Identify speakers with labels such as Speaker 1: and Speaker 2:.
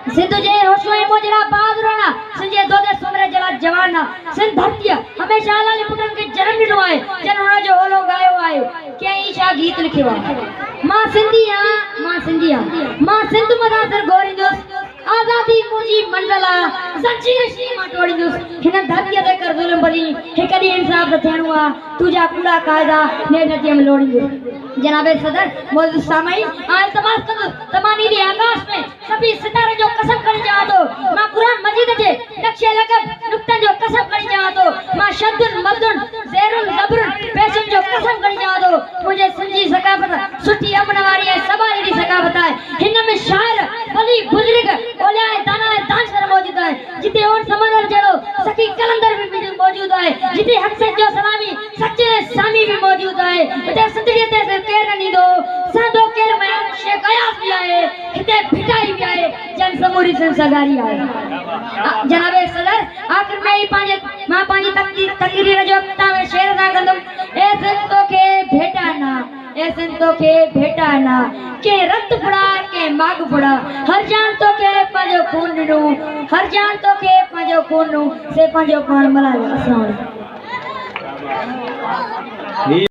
Speaker 1: सिंधु जे होशोए मोजरा बहादुराना सिंजे दोदे सुमरे जला जवाना सिंध धरती हमेशा लाल पुटन के जन्म दिनो है जन उन जो होलो गायो है के ईशा गीत लिखियो मां सिंधिया मां सिंध मदा सर गोरिंदोस आजादी मुजी मंडला सच्ची सीमा तोड़िंदोस हिन धरती ते कर जुल्म भली हिकड़ी इंसाफ थियणो आ तुजा कूड़ा कायदा ने नदियम लोड़िंदो जनाब सदर मौजूद सामईन आज तमाम तमानी दी आकाश में सभी सितारे जो कसम कर जा दो मां कुरान मजीद जे नक्शे लगब नुक्ता जो कसम कर जा दो मां शद्दुल मद्दुन ज़ैरुल ज़बरुन पेशन जो कसम कर जा दो मुझे संजी सकाफत सुठी अमन वाली है सबाई दी सकाफत है हिन में शायर वली बुजुर्ग ओलिया दाना दानशर मौजूद है जिते और समंदर जड़ो सखी कलंदर भी मौजूद है जिते हक से जो सलामी सच्चे सामी भी मौजूद है उते सिंधड़ियत से केर नहीं दो सादो केर में शेख अयास भी आए हिते भिटाई भी आए जन समूरी संसगारी आए जनाब सदर आखिर में ही पांजे मां पांजी तकरीर जो ता में शेर दा कंदम ए संतो के भेटाना के रत पड़ा के माग पड़ा हर जान तो के पांजो खून नु हर जान तो के पांजो खून नु से पांजो पान मला अस्सलाम वालेकुम।